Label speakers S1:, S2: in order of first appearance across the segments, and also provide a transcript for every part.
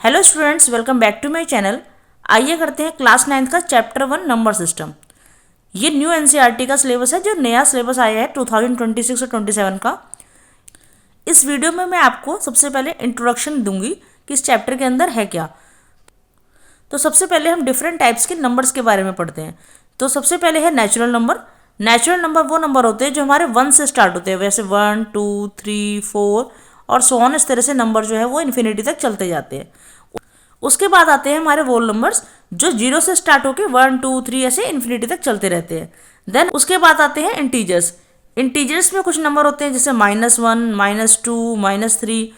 S1: Hello students, welcome back to my channel. आइए करते हैं क्लास 9 का चैप्टर 1 नंबर सिस्टम। ये न्यू एनसीईआरटी का सिलेबस है, जो नया सिलेबस आया है 2026 और 27 का। इस वीडियो में मैं आपको सबसे पहले इंट्रोडक्शन दूंगी कि इस चैप्टर के अंदर है क्या। तो सबसे पहले हम डिफरेंट टाइप्स के नंबर्स के बारे में पढ़ते हैं। तो सबसे पहले है नेचुरल नंबर। नेचुरल नंबर वो नंबर होते हैं जो हमारे 1 से स्टार्ट होते हैं, वैसे 1 2 3 4 और सो ऑन। इस तरह से नंबर जो है वो इन्फिनिटी तक चलते जाते हैं। उसके बाद आते हैं हमारे होल नंबर्स, जो 0 से स्टार्ट होकर 1 2 3 ऐसे इन्फिनिटी तक चलते रहते हैं। देन उसके बाद आते हैं इंटीजर्स। इंटीजर्स में कुछ नंबर होते हैं जैसे -1 -2 -3,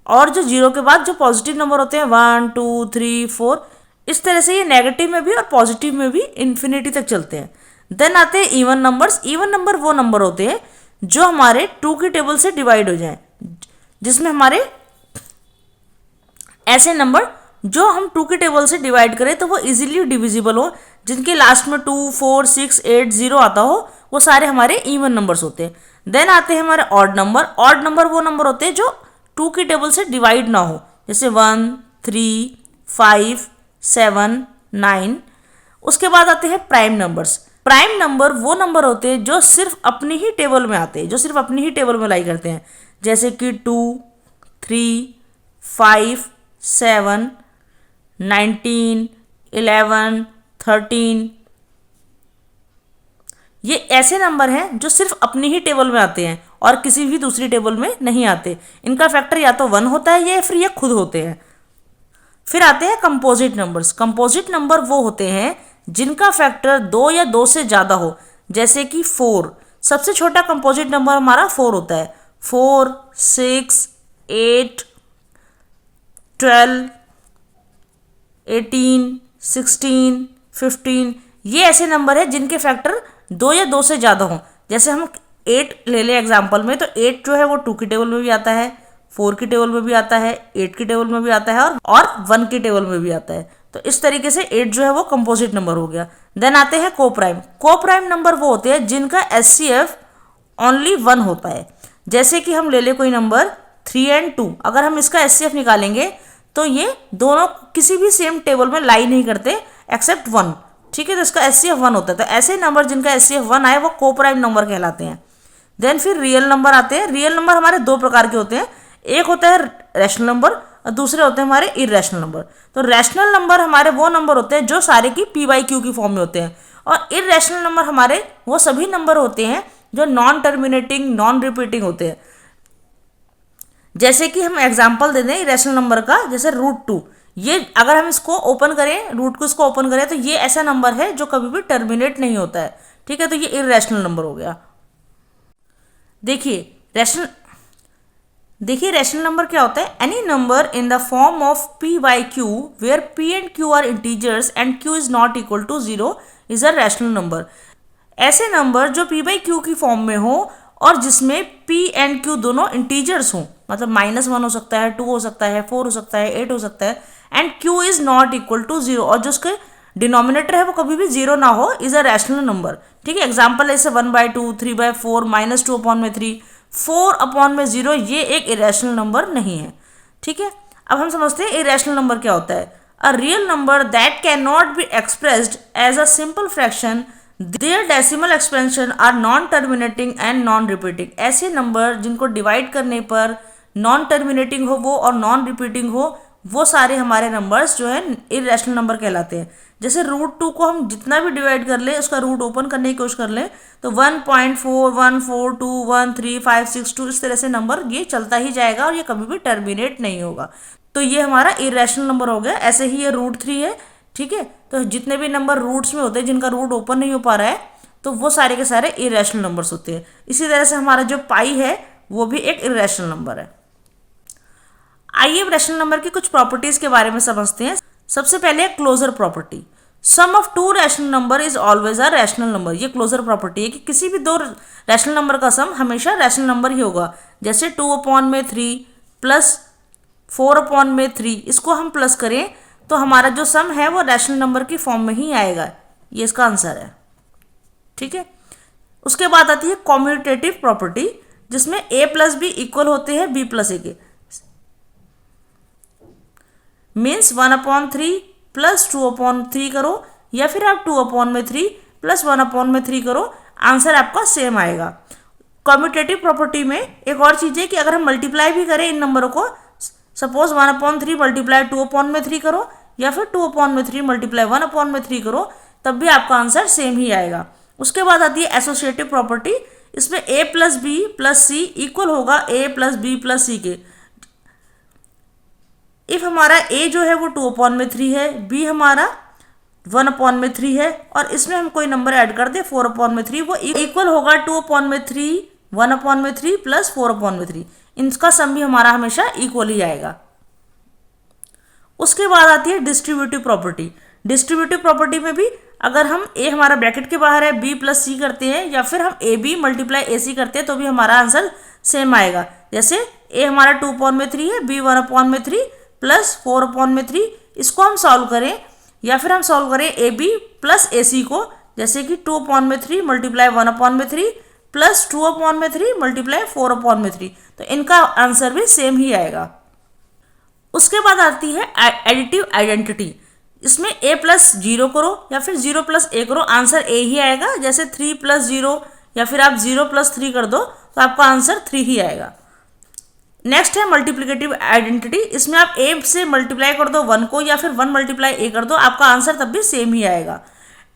S1: और जो 0 के बाद जो पॉजिटिव नंबर होते हैं 1 2 3 4। इस तरह से ये नेगेटिव में भी और पॉजिटिव में भी इन्फिनिटी तक चलते हैं। देन आते हैं इवन नंबर्स। इवन नंबर वो नंबर होते हैं जो हमारे 2 की टेबल से डिवाइड हो जाएं, जिसमें हमारे ऐसे नंबर जो हम 2 की टेबल से डिवाइड करें तो वो इजीली डिविजिबल हो, जिनके लास्ट में 2 4 6 8 0 आता हो, वो सारे हमारे इवन नंबर्स होते हैं। देन आते हैं हमारे ऑड नंबर। ऑड नंबर वो नंबर होते हैं जो 2 की टेबल से डिवाइड ना हो, जैसे 1 3 5 7 9। उसके बाद आते हैं प्राइम नंबर्स। प्राइम नंबर वो नंबर होते हैं जो सिर्फ अपनी ही टेबल में आते हैं, जो सिर्फ अपनी ही टेबल में लाई करते हैं, जैसे कि 2 3 5 7 19 11 13। ये ऐसे नंबर हैं जो सिर्फ अपनी ही टेबल में आते हैं और किसी भी दूसरी टेबल में नहीं आते। इनका फैक्टर या तो 1 होता है या फिर ये खुद होते हैं। फिर आते हैं कंपोजिट नंबर्स। कंपोजिट नंबर वो होते हैं जिनका फैक्टर 2 या 2 से ज़्यादा हो, जैसे कि 4। सबसे छोटा कंपोजिट नंबर हमारा 4 होता है। 4 6 8 12 18 16 15। ये ऐसे नंबर है जिनके फैक्टर 2 या 2 से ज़्यादा हों। जैसे हम 8 ले लें एग्जाम्पल में, तो 8 जो है वो 2 की टेबल में भी आता है, 4 की टेबल में भी आता है, 8 की टेबल में भी आता है और 1 की टेबल में भी आता है। तो इस तरीके से 8 जो है वो कंपोजिट नंबर हो गया। देन आते हैं कोप्राइम। कोप्राइम नंबर वो होते हैं जिनका एचसीएफ ओनली 1 होता है। जैसे कि हम ले ले कोई नंबर 3 और 2, अगर हम इसका एचसीएफ निकालेंगे तो ये दोनों किसी भी सेम टेबल में लाई नहीं करते एक्सेप्ट 1। ठीक है, तो इसका एचसीएफ 1 होता है। तो ऐसे नंबर जिनका एचसीएफ 1 आए वो कोप्राइम नंबर कहलाते हैं। देन फिर रियल नंबर आते हैं। रियल नंबर हमारे 2 प्रकार के होते हैं। एक होता है रैशनल नंबर और दूसरे होते हैं हमारे इरेशनल नंबर। तो रैशनल नंबर हमारे वो नंबर होते हैं जो सारे की p/q की फॉर्म में होते हैं, और इरेशनल नंबर हमारे वो सभी नंबर होते हैं जो नॉन टर्मिनेटिंग नॉन रिपीटिंग होते हैं। जैसे कि हम एग्जाम्पल दे दें इरेशनल नंबर का, जैसे √2। ये अगर हम इसको ओपन करें, रूट को इसको ओपन करें, तो ये ऐसा नंबर है जो कभी भी टर्मिनेट नहीं होता है। ठीक है, तो ये इरेशनल नंबर हो गया। देखिए रैशनल नंबर क्या होता है। Any number in the form of p/q where p and q are integers and q is not equal to 0 is a rational number. ऐसे नंबर जो p/q की फॉर्म में हो और जिसमें p एंड q दोनों इंटीजर्स हों, मतलब -1 हो सकता है, 2 हो सकता है, 4 हो सकता है, 8 हो सकता है, and q is not equal to 0, और जो उसके डिनोमिनेटर है वो कभी भी 0 ना हो, इज अ रैशनल नंबर। ठीक है, एग्जाम्पल ऐसे 1/2 3/4 -2/3 4/0। ये एक इरेशनल नंबर नहीं है। ठीक है, अब हम समझते हैं इरेशनल नंबर क्या होता है। A real number that can not be expressed as a simple fraction, their decimal expansion are non terminating and non repeating. ऐसे नंबर जिनको डिवाइड करने पर नॉन टर्मिनेटिंग हो वो और नॉन रिपीटिंग हो, वो सारे हमारे नंबर्स जो है इरेशनल नंबर कहलाते हैं। जैसे √2 को हम जितना भी डिवाइड कर लें, उसका रूट ओपन करने की कोशिश कर लें, तो 1.41421356 इस तरह से नंबर ये चलता ही जाएगा और ये कभी भी टर्मिनेट नहीं होगा। तो ये हमारा इरेशनल नंबर हो गया। ऐसे ही ये √3 है। ठीक है, तो जितने भी नंबर रूट्स में होते हैं जिनका रूट ओपन नहीं हो पा रहा है, तो वो सारे के सारे इरेशनल नंबर्स होते हैं। इसी तरह से हमारा जो पाई है वो भी एक इरेशनल नंबर है। आइए अब रैशनल नंबर की कुछ प्रॉपर्टीज के बारे में समझते हैं। सबसे पहले closure property. Sum of 2 rational number is always a rational number. ये क्लोजर प्रॉपर्टी है कि किसी भी 2 रैशनल नंबर का सम हमेशा रैशनल नंबर ही होगा। जैसे 2/3 प्लस 4/3, इसको हम प्लस करें तो हमारा जो सम है वो रैशनल नंबर की फॉर्म में ही आएगा। ये इसका आंसर है। ठीक है, उसके बाद आती है कॉम्यूटेटिव प्रॉपर्टी, जिसमें a + b इक्वल होते हैं b + a के। मीन्स 1/3 प्लस 2/3 करो, या फिर आप 2/3 प्लस 1/3 करो, आंसर आपका सेम आएगा। कम्यूटेटिव प्रॉपर्टी में एक और चीज़ है कि अगर हम मल्टीप्लाई भी करें इन नंबरों को, सपोज 1/3 मल्टीप्लाई 2/3 करो, या फिर 2/3 मल्टीप्लाई 1/3 करो, तब भी आपका आंसर सेम ही आएगा। उसके बाद आती है एसोसिएटिव प्रॉपर्टी। इसमें a plus B plus C equal होगा a plus B plus C के। इफ हमारा a जो है वो 2/3 है, b हमारा 1/3 है, और इसमें हम कोई नंबर ऐड कर दे 4/3, वो इक्वल होगा 2/3 1/3 प्लस 4/3। इनका सम भी हमारा हमेशा इक्वल ही आएगा। उसके बाद आती है डिस्ट्रीब्यूटिव प्रॉपर्टी। डिस्ट्रीब्यूटिव प्रॉपर्टी में भी अगर हम a हमारा ब्रैकेट के बाहर है b प्लस सी करते हैं, या फिर हम ए बी मल्टीप्लाई ए सी करते हैं, तो भी हमारा आंसर सेम आएगा। जैसे a हमारा 2/3 है, b 1/3 प्लस 4/3, इसको हम सॉल्व करें, या फिर हम सॉल्व करें ए बी प्लस ए सी को, जैसे कि 2/3 मल्टीप्लाई 1/3 प्लस 2/3 मल्टीप्लाई 4/3, तो इनका आंसर भी सेम ही आएगा। उसके बाद आती है एडिटिव आइडेंटिटी। इसमें a प्लस 0 करो या फिर 0 प्लस a करो, आंसर a ही आएगा। जैसे 3 प्लस 0, या फिर आप 0 प्लस 3 कर दो तो आपका आंसर 3 ही आएगा। नेक्स्ट है मल्टीप्लिकेटिव आइडेंटिटी। इसमें आप a से मल्टीप्लाई कर दो 1 को, या फिर 1 मल्टीप्लाई a कर दो, आपका आंसर तब भी सेम ही आएगा।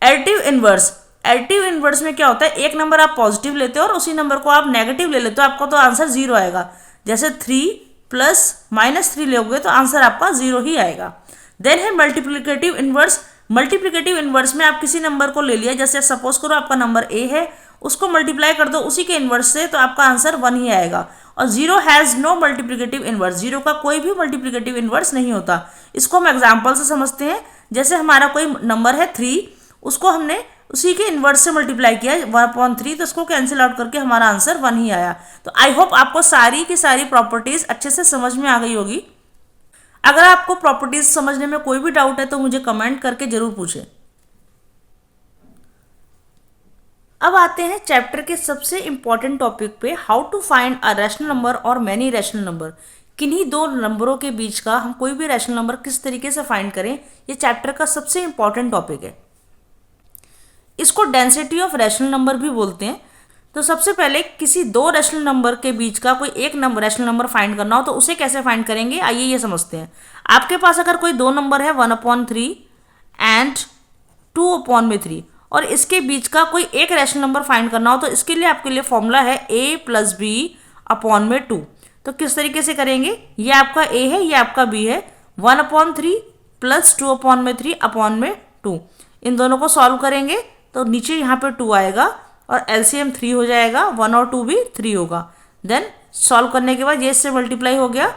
S1: Additive inverse. एडिटिव इनवर्स में क्या होता है, एक नंबर आप पॉजिटिव लेते हो और उसी नंबर को आप नेगेटिव ले लेते हो, आपका तो आंसर 0 आएगा। जैसे 3 प्लस -3 लोगे तो आंसर आपका 0 ही आएगा। देन है मल्टीप्लिकेटिव इनवर्स। मल्टीप्लिकेटिव इनवर्स में आप किसी नंबर को ले लिया, जैसे सपोज करो आपका नंबर a है, उसको मल्टीप्लाई कर दो उसी के इनवर्स से, तो आपका आंसर 1 ही आएगा। और 0 हैज़ नो मल्टीप्लिकेटिव इनवर्स। 0 का कोई भी मल्टीप्लिकेटिव इनवर्स नहीं होता। इसको हम एग्जाम्पल से समझते हैं। जैसे हमारा कोई नंबर है 3, उसको हमने उसी के इनवर्स से मल्टीप्लाई किया 1/3, तो उसको कैंसिल आउट करके हमारा आंसर 1 ही आया। तो आई होप आपको सारी की सारी प्रॉपर्टीज अच्छे से समझ में आ गई होगी। अगर आपको प्रॉपर्टीज समझने में कोई भी डाउट है तो मुझे कमेंट करके जरूर पूछें। अब आते हैं चैप्टर के सबसे इंपॉर्टेंट टॉपिक पे, how to find a rational number और मैनी रैशनल नंबर। किन्हीं दो नंबरों के बीच का हम कोई भी रैशनल नंबर किस तरीके से फाइंड करें, ये चैप्टर का सबसे इंपॉर्टेंट टॉपिक है। इसको डेंसिटी ऑफ रैशनल नंबर भी बोलते हैं। तो सबसे पहले किसी दो रैशनल नंबर के बीच का कोई एक नंबर रैशनल नंबर फाइंड करना हो तो उसे कैसे फाइंड करेंगे, आइए ये समझते हैं। आपके पास अगर कोई दो नंबर है 1/3 एंड 2/3, और इसके बीच का कोई एक रैशनल नंबर फाइंड करना हो तो इसके लिए आपके लिए फॉर्मूला है a + b/2। तो किस तरीके से करेंगे, ये आपका a है, ये आपका b है। 1/3 + 2/3/2, इन दोनों को सॉल्व करेंगे तो नीचे यहाँ पे 2 आएगा और एलसीएम 3 हो जाएगा, 1 और 2 भी 3 होगा। देन सॉल्व करने के बाद ये इससे मल्टीप्लाई हो गया,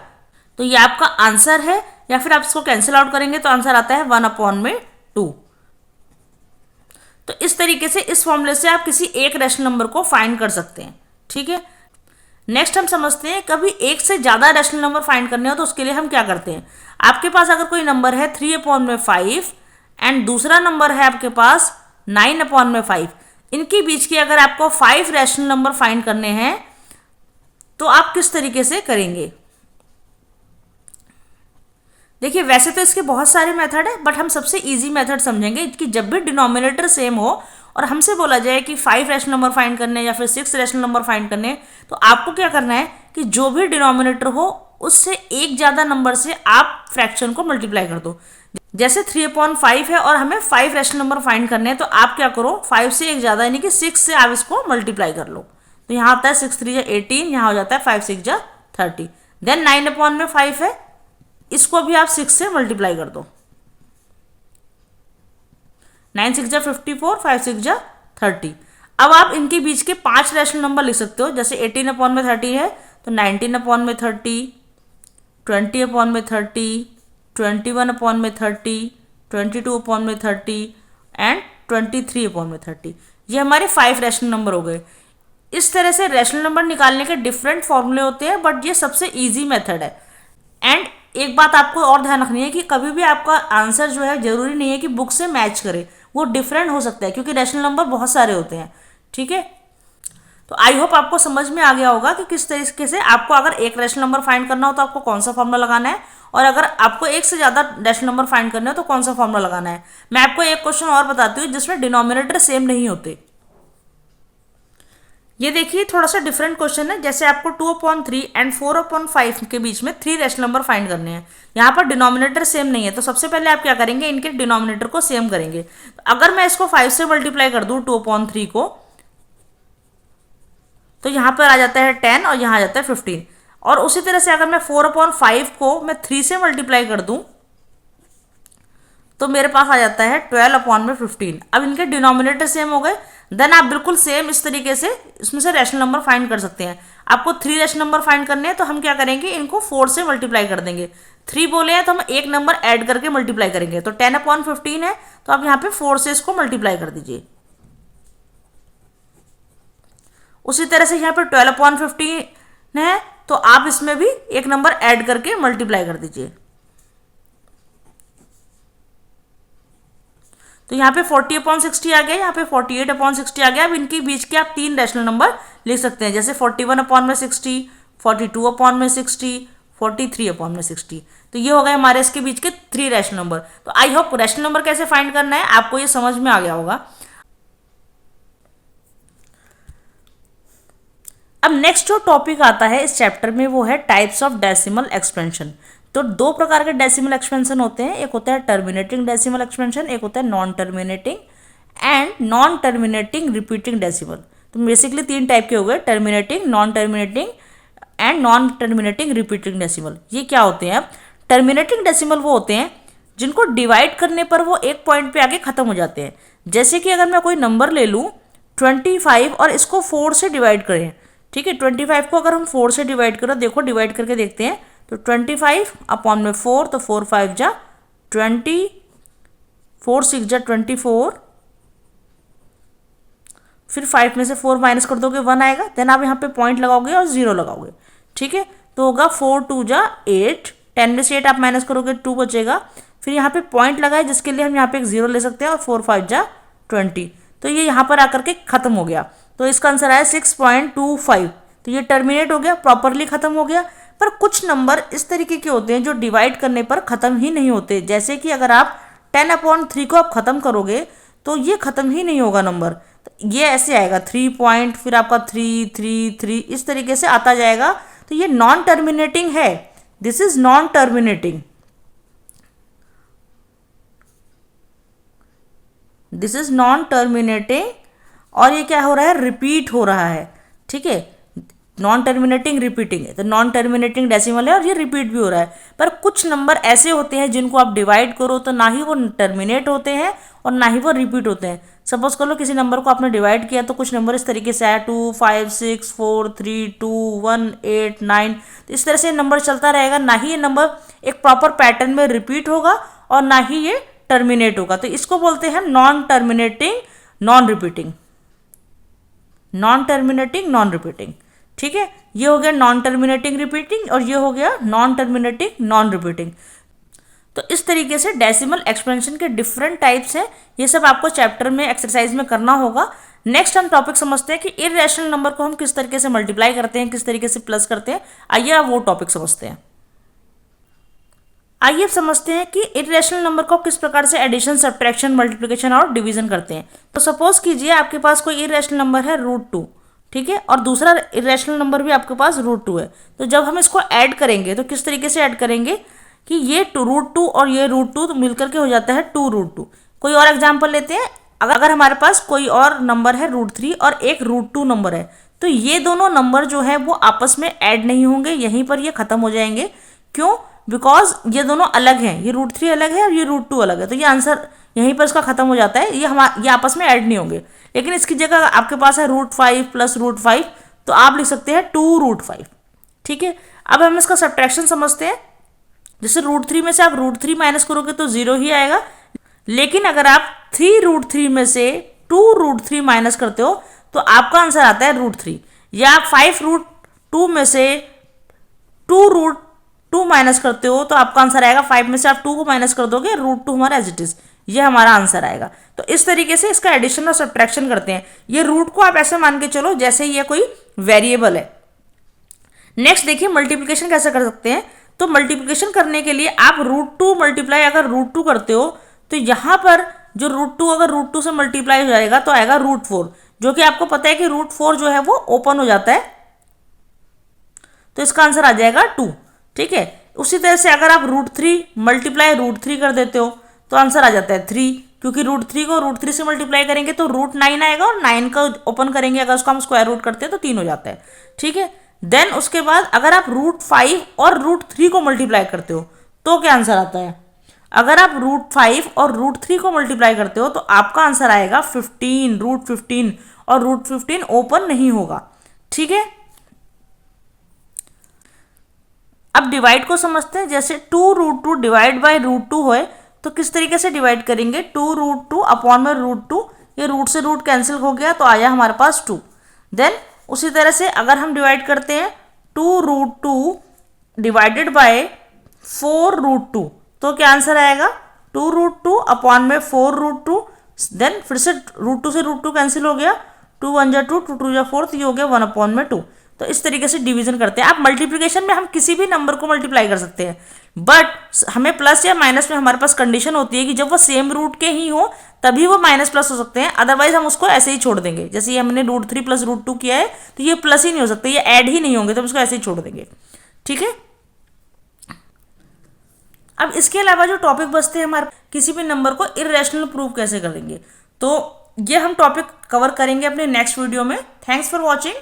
S1: तो ये आपका आंसर है। या फिर आप इसको कैंसिल आउट करेंगे तो आंसर आता है 1/2। तो इस तरीके से इस फॉर्मूले से आप किसी एक रैशनल नंबर को फाइंड कर सकते हैं। ठीक है, नेक्स्ट हम समझते हैं कभी एक से ज़्यादा रैशनल नंबर फाइंड करने हो तो उसके लिए हम क्या करते हैं। आपके पास अगर कोई नंबर है 3/5 एंड दूसरा नंबर है आपके पास 9/5, इनके बीच की अगर आपको 5 रैशनल नंबर फाइंड करने हैं तो आप किस तरीके से करेंगे। देखिए वैसे तो इसके बहुत सारे मेथड है, बट हम सबसे इजी मेथड समझेंगे कि जब भी डिनोमिनेटर सेम हो और हमसे बोला जाए कि 5 रैशनल नंबर फाइंड करने या फिर 6 रैशनल नंबर फाइंड करने, तो आपको क्या करना है कि जो भी डिनोमिनेटर हो उससे एक ज़्यादा नंबर से आप फ्रैक्शन को मल्टीप्लाई कर दो। जैसे 3/5 है और हमें 5 रैशनल नंबर फाइंड करने हैं, तो आप क्या करो 5 से एक ज़्यादा यानी कि 6 से आप इसको मल्टीप्लाई कर लो। तो यहाँ आता है 6 3 18, यहाँ हो जाता है 5 6 30। देन 9/5 है, इसको भी आप 6 से मल्टीप्लाई कर दो। 9 6 54, 5 6 30। अब आप इनके बीच के 5 रैशनल नंबर लिख सकते हो। जैसे 18/30 है तो 19/30, 20/30, 21/30, 22/30 एंड 23/30। ये हमारे 5 रैशनल नंबर हो गए। इस तरह से रैशनल नंबर निकालने के डिफरेंट फॉर्मूले होते हैं, बट ये सबसे इजी मेथड है। एंड एक बात आपको और ध्यान रखनी है कि कभी भी आपका आंसर जो है जरूरी नहीं है कि बुक से मैच करे, वो डिफरेंट हो सकता है क्योंकि रैशनल नंबर बहुत सारे होते हैं। ठीक है, तो आई होप आपको समझ में आ गया होगा कि किस तरीके से आपको अगर एक रैशनल नंबर फाइंड करना हो तो आपको कौन सा फॉर्मूला लगाना है और अगर आपको एक से ज़्यादा डेसिमल नंबर फाइंड करने हो तो कौन सा फॉर्मूला लगाना है। मैं आपको एक क्वेश्चन और बताती हूँ जिसमें डिनोमिनेटर सेम नहीं होते। ये देखिए थोड़ा सा डिफरेंट क्वेश्चन है। जैसे आपको 2/3 एंड 4/5 के बीच में 3 रेशनल नंबर फाइंड करने हैं। यहाँ पर डिनोमिनेटर सेम नहीं है, तो सबसे पहले आप क्या करेंगे, इनके डिनोमिनेटर को सेम करेंगे। तो अगर मैं इसको 5 से मल्टीप्लाई कर दूँ 2/3 को, तो यहाँ पर आ जाता है 10 और यहाँ आ जाता है 15। और उसी तरह से अगर मैं 4/5 को मैं 3 से मल्टीप्लाई कर दूँ तो मेरे पास आ जाता है 12/15। अब इनके डिनोमिनेटर सेम हो गए, देन आप बिल्कुल सेम इस तरीके से इसमें से रेशनल नंबर फाइंड कर सकते हैं। आपको 3 रेशनल नंबर फाइंड करने हैं तो हम क्या करेंगे, इनको 4 से मल्टीप्लाई कर देंगे। 3 बोले हैं तो हम एक नंबर ऐड करके मल्टीप्लाई करेंगे। तो 10/15 है, तो आप यहाँ पे 4 से इसको मल्टीप्लाई कर दीजिए। उसी तरह से यहाँ पे 12/15 है, तो आप इसमें भी एक नंबर ऐड करके मल्टीप्लाई कर दीजिए। तो यहाँ पे 40/60 आ गया, यहाँ पे 48/60 आ गया। अब इनके बीच के आप 3 रैशनल नंबर लिख सकते हैं, जैसे 41/60, 42/60, 43/60। तो ये हो गए हमारे इसके बीच के 3 रैशनल नंबर। तो आई होप रैशनल नंबर कैसे फाइंड करना है आपको ये समझ में आ गया होगा। अब नेक्स्ट जो टॉपिक आता है इस चैप्टर में वो है टाइप्स ऑफ डेसिमल एक्सपेंशन। तो 2 प्रकार के डेसिमल एक्सपेंशन होते हैं, एक होता है टर्मिनेटिंग डेसिमल एक्सपेंशन, एक होता है non terminating and non terminating repeating decimal. तो बेसिकली 3 टाइप के हो गए, terminating, non terminating and non terminating repeating decimal. ये क्या होते हैं? अब टर्मिनेटिंग डेसिमल वो होते हैं जिनको डिवाइड करने पर वो एक पॉइंट पे आके खत्म हो जाते हैं। जैसे कि अगर मैं कोई नंबर ले लूँ 25 और इसको 4 से डिवाइड करें, ठीक है, 25 को अगर हम 4 से डिवाइड करें, देखो डिवाइड करके देखते हैं, तो 25/4, तो 4 5 जा 20, 4 6 जा 24, फिर 5 में से 4 माइनस कर दोगे 1 आएगा, देन आप यहाँ पे पॉइंट लगाओगे और 0 लगाओगे, ठीक है। तो होगा 4 2 जा 8, 10 में से 8 आप माइनस करोगे 2 बचेगा, फिर यहाँ पे पॉइंट लगाए जिसके लिए हम यहाँ पे एक 0 ले सकते हैं, और 4 5 जा 20। तो ये यहाँ पर आकर के खत्म हो गया। तो इसका आंसर आया 6.25। तो ये टर्मिनेट हो गया, प्रॉपरली खत्म हो गया। पर कुछ नंबर इस तरीके के होते हैं जो डिवाइड करने पर खत्म ही नहीं होते। जैसे कि अगर आप 10/3 को आप खत्म करोगे तो ये खत्म ही नहीं होगा नंबर। तो ये ऐसे आएगा 3 पॉइंट, फिर आपका 3 3 3, इस तरीके से आता जाएगा। तो ये नॉन टर्मिनेटिंग है, this is non terminating, this is non terminating. और ये क्या हो रहा है, रिपीट हो रहा है, ठीक है। नॉन टर्मिनेटिंग रिपीटिंग है, तो नॉन टर्मिनेटिंग डेसिमल है और ये रिपीट भी हो रहा है। पर कुछ नंबर ऐसे होते हैं जिनको आप डिवाइड करो तो ना ही वो टर्मिनेट होते हैं और ना ही वो रिपीट होते हैं। सपोज कर लो किसी नंबर को आपने डिवाइड किया तो कुछ नंबर इस तरीके से आया 2 5 6 4 3 2 1 8 9। तो इस तरह से नंबर चलता रहेगा, ना ही ये नंबर एक प्रॉपर पैटर्न में रिपीट होगा और ना ही ये टर्मिनेट होगा। तो इसको बोलते हैं non terminating non repeating, non terminating non repeating, ठीक है। ये हो गया नॉन टर्मिनेटिंग रिपीटिंग और ये हो गया नॉन टर्मिनेटिंग नॉन रिपीटिंग। तो इस तरीके से डेसिमल एक्सपेंशन के डिफरेंट टाइप्स हैं। ये सब आपको चैप्टर में एक्सरसाइज में करना होगा। नेक्स्ट हम टॉपिक समझते हैं कि इर्रेशनल नंबर को हम किस तरीके से मल्टीप्लाई करते हैं, किस तरीके से प्लस करते हैं। आइए आप वो टॉपिक समझते हैं। आइए अब समझते हैं कि इर्रेशनल नंबर को किस प्रकार से एडिशन, सब्ट्रैक्शन, मल्टीप्लिकेशन और डिवीजन करते हैं। तो सपोज कीजिए आपके पास कोई इर्रेशनल नंबर है √2, ठीक है, और दूसरा इरेशनल नंबर भी आपके पास √2 है। तो जब हम इसको ऐड करेंगे तो किस तरीके से ऐड करेंगे कि ये √2 और ये √2 तो मिलकर के हो जाता है 2√2। कोई और एग्जांपल लेते हैं, अगर हमारे पास कोई और नंबर है √3 और एक √2 नंबर है, तो ये दोनों नंबर जो है वो आपस में ऐड नहीं होंगे, यहीं पर ये खत्म हो जाएंगे। क्यों? बिकॉज ये दोनों अलग हैं, ये √3 अलग है और ये √2 अलग है। तो ये आंसर यहीं पर इसका खत्म हो जाता है, ये आपस में ऐड नहीं होंगे। लेकिन इसकी जगह आपके पास है √5 + √5, तो आप लिख सकते हैं 2√5, ठीक है। अब हम इसका सब्ट्रैक्शन समझते हैं। जैसे √3 में से आप √3 माइनस करोगे तो 0 ही आएगा, लेकिन अगर आप 3√3 में से 2√3 माइनस करते हो तो आपका आंसर आता है √3। या 5√2 में से 2√2 माइनस करते हो तो आपका आंसर आएगा 5 में से आप 2 को माइनस कर दोगे, √2 हमारा एज इट इज, ये हमारा आंसर आएगा। तो इस तरीके से इसका एडिशन और सब्ट्रैक्शन करते हैं। ये रूट को आप ऐसे मान के चलो जैसे ये कोई वेरिएबल है। नेक्स्ट देखिए मल्टीप्लिकेशन कैसे कर सकते हैं। तो मल्टीप्लिकेशन करने के लिए आप √2 मल्टीप्लाई अगर √2 करते हो तो यहाँ पर जो √2 अगर √2 से मल्टीप्लाई हो जाएगा तो आएगा √4, जो कि आपको पता है कि √4 जो है वो ओपन हो जाता है, तो इसका आंसर आ जाएगा 2। ठीक है, उसी तरह से अगर आप √3 मल्टीप्लाई √3 कर देते हो तो आंसर आ जाता है 3, क्योंकि √3 को √3 से मल्टीप्लाई करेंगे तो √9 आएगा और 9 का ओपन करेंगे अगर उसको हम स्क्वायर रूट करते हैं तो 3 हो जाता है। ठीक है, देन उसके बाद अगर आप √5 और √3 को मल्टीप्लाई करते हो तो क्या आंसर आता है? अगर आप √5 और √3 को मल्टीप्लाई करते हो तो आपका आंसर आएगा 15, √15, और √15 ओपन नहीं होगा। ठीक है, अब डिवाइड को समझते हैं। जैसे 2√2 डिवाइड बाई √2 होए तो किस तरीके से डिवाइड करेंगे? 2√2 अपॉन में √2, ये रूट से रूट कैंसिल हो गया तो आया हमारे पास 2। देन उसी तरह से अगर हम डिवाइड करते हैं 2√2 डिवाइडेड बाय 4√2 तो क्या आंसर आएगा? 2√2 अपॉन में 4√2, देन फिर से √2 से √2 कैंसिल हो गया, 2 1 जा 2, 2 2 जा 4, तो ये हो गया 1 अपॉन में 2। तो इस तरीके से डिवीजन करते हैं। आप मल्टीप्लिकेशन में हम किसी भी नंबर को मल्टीप्लाई कर सकते हैं, बट हमें प्लस या माइनस में हमारे पास कंडीशन होती है कि जब वो सेम रूट के ही हो तभी वो माइनस प्लस हो सकते हैं, अदरवाइज हम उसको ऐसे ही छोड़ देंगे। जैसे ये हमने √3 प्लस √2 किया है तो ये प्लस ही नहीं हो सकते, ये ऐड ही नहीं होंगे, तो हम इसको ऐसे ही छोड़ देंगे। ठीक है, अब इसके अलावा जो टॉपिक बचते हैं हमारे, किसी भी नंबर को इरेशनल प्रूव कैसे करेंगे, तो ये हम टॉपिक कवर करेंगे अपने नेक्स्ट वीडियो में। Thanks for watching.